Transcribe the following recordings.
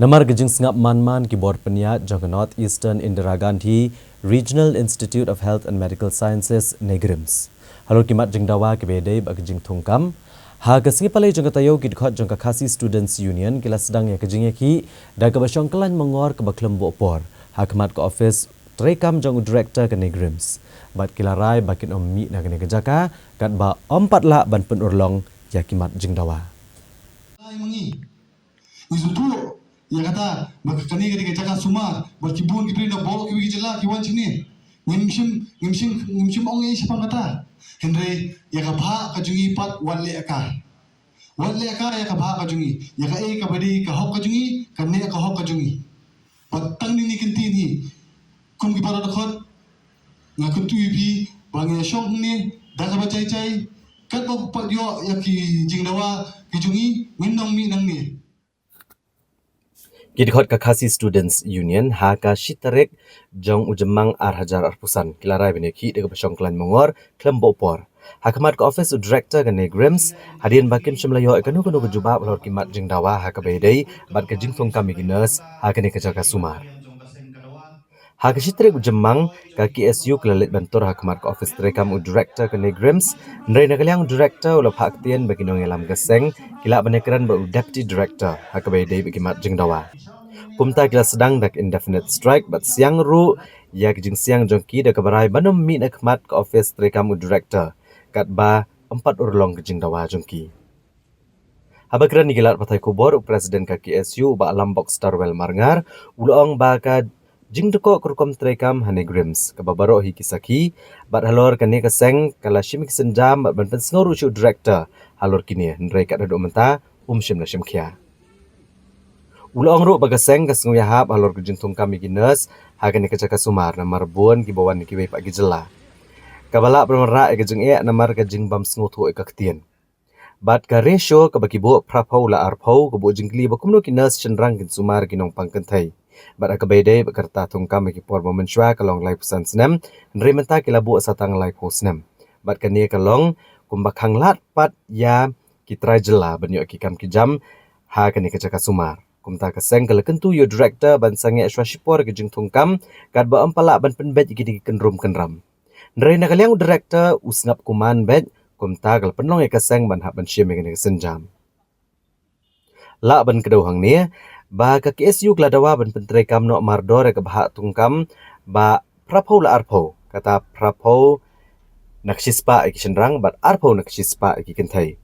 Namar gejing sengap manman ki board peniat jang North Eastern Indira Gandhi Regional Institute of Health and Medical Sciences Negrims. Halo kimat jeng dawa ke bedai bag jeng thungkam. Ha kesingi palai jeng katayo ki dekat jeng Khasi Students Union kila sedang ya kejing ki da ke basyong kelan mengor ke baklem por. Ha kemat ke office terekam jeng director ke Negrims. Bat kila rai bakin ommi na kene kejaka kat ba ompat la ban penurlong ya kimat jeng dawa. Izutu ya kata bakakani gadi kecaka sumar berkibun kipri na bol kiwi jela kiwan sini ngimshim ong ei siapa kata Henry ya kabha kajungi pat walle aka ya kabha kajungi ya ka ei kabadi ka hok kajungi kanne ka hok kajungi patang ni kintin hi kum ki para dakhot ngakutu bi bangi shong ni daga bacai cai kat ba pat yo ya ki jingdawa kijungi minong mi nang ni Kidhot ka Khasi Students Union ha ka shitarek jong ujemang Hajar Arpusan kilarai beneki de basyong klan mongor klembo por hakamat ka office director ka Negrims hadian bakim shimlayo ekanu kanu kejuba lor kimat jing dawa ha ka bedai bat ka jing thong kami ginas ha ka ne ka sumar ha ka shitarek ujemang ka KSU kelalit bantur hakamat ka office terekam director ka Negrims ndai nagaliang director ulah phaktian bagi nong elam geseng kila benekran ba deputy director ha ka bedai bikimat jing dawa kumta kila sedang dak indefinite strike bat siang ru ya kijing siang jongki dak kabarai banum mi nak mat ke office terekam director kat ba 4 urlong kijing dawa jongki habakran nigilat patai kubor presiden ka KSU ba Lambok Starwell Marngar ulong ba ka jing deko kurkom terekam Hanegrims ka babaro hi kisaki bat halor kane kaseng kala shimik senjam bat ban ngor ucu director halor kini ndrei kat dadu menta shim na shimkhia Ulang ru bagaseng kasngu yahap halor kejuntung kami ginas hagan ikacaka sumar namar buan ki bawan ki pak gijela kabala bermera kejung namar kejing bam sngu thu ekaktien bat ka ratio ka bakibo prapau la arpau ka bo jingli bakumno kinas cendrang kin sumar kinong pangkentai bat akabede bakarta tungkam ki por momenshwa kalong lai pusan snem nrementa kilabu satang lai posnem bat kania kalong kumbakang lat pat ya kitrai jela banyo ki kam kijam ha kan ikacaka sumar kumta kaseng kala kentu yo director ban sange Ashwashipor ke jing thungkam kat ba ampala ban penbet gidi kenrum kenram ndrei nakaliang director usngap kuman bet kumta kala penong kaseng ban hab ban shim ke senjam la ban kedau hang ni ba ka KSU kladawa ban pentrekam no mardor ke bahak tungkam ba prapau la arpau kata prapau nakshispa iki senrang bat arpau nakshispa iki kentai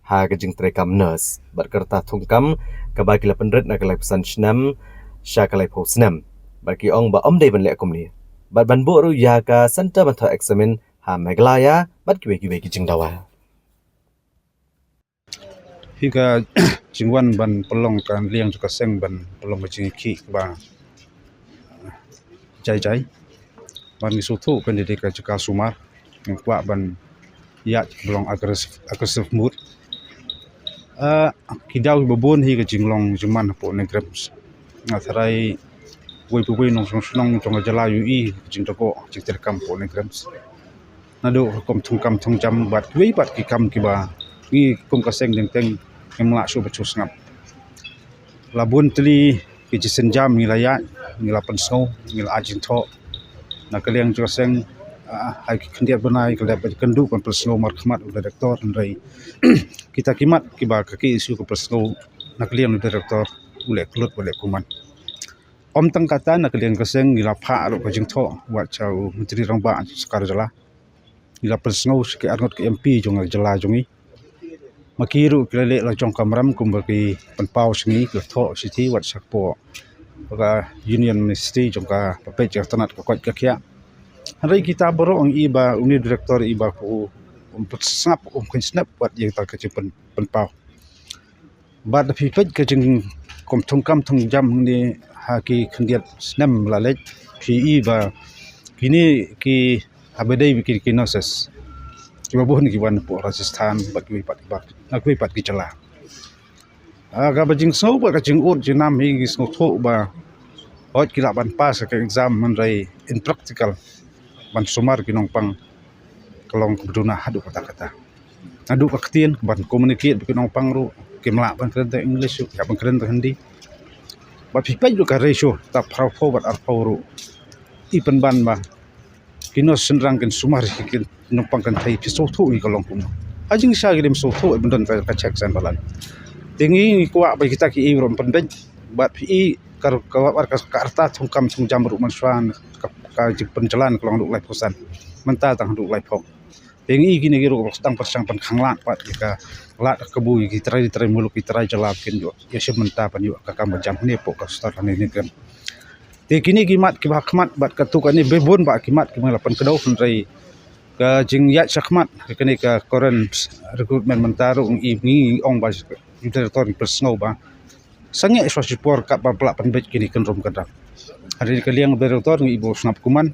ha kejing terekam nurse berkerta thungkam kabaki la pendret na kalai pesan snam sha kalai pho snam baki ong ba omdei ban le komni bat ban bo ru ya ka center matha examine ha meglaya bat kiwe kijing dawa hingga jingwan ban pelong kan liang juga seng ban pelong kecing ki ba jai ban isutu pendidikan juga sumar yang kuat ban ya belong agresif mood kidau babon hi jinglong juman po Negrims ngasarai wei nong song jong jala ui jing toko jing terekam po Negrims nado kom thungkam thungjam bat wei bat ki kam ki ba ni kum kaseng teng emla su bacu ngap labun tli ki jisenjam ngilaya ngilapan snow ngil ajin tho na kaliang juga seng hai kendiat benai kelep kendu kan persno markhmat direktor ndai kita kimat kiba kaki isu ke persno naklian direktor ule klut ule kuman om tang kata naklian keseng gilapha ro kajing tho wa chau menteri rangba sekar jala gila persno ke arngot ke MP jong jala jongi makiru klele la jong kamram kumbaki penpau sengi ke tho city wat sakpo ka union ministry jong ka papej tanat ko kot kakya hari kita baru ang iba uni direktor iba ko snap snap buat yang tak kecil penpau bad pipet kecing kom thungkam thungjam ni haki khendiat snam lalet phi iba kini ki abedai bikin kinosis kiba bohni kiban po Rajasthan bakwi pat ki chala aga bajing so ba kacing ut jinam hi gisno tho ba hot kila ban pas ke exam manrai in practical ban sumar kinong pang kalong keduna hadu kata-kata adu kaktien ban communicate kinong pang ru kimla ban keren English ya ban keren Hindi bat pipai do ka ratio ta prau pho bat ar pho i pen ban ba kino senrang ken sumar ken numpang kan thai pi so thu i kalong kum ajing sha gem so thu e bendon ka check san balan tingi ko ba kita ki i rom pendej bat pi kar karta thungkam thungjam ru man swan ka jik penjalan kalong duk lai pusan menta tang duk lai phok tingi gini giru stang persang pan khanglat pat ka lat kebu ki trai muluk ki trai jalap ken yo ya sementa pan yo ka kam jam ne po ka star ne ni kan te kini kimat ki khmat bat ka tu ni bebon ba kimat ki malapan kedau fundrai ka jing ya sakmat kini ka koren recruitment mentaru i ni ong ba interior persngau ba sange so support ka ba pelak penbet kini kan rom kadang hari kaliang direktor ngi ibu snap kuman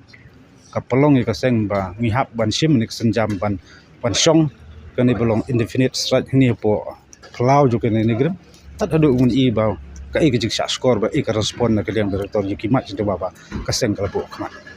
ka pelong ka seng ba ngihap ban sim nik senjam ban song kani belong indefinite strike ni po cloud jo kini negrem tat adu un i ba ka i jik sa score ba i ka respond na kaliang direktor ji kimat ji ba ka seng kala po khmat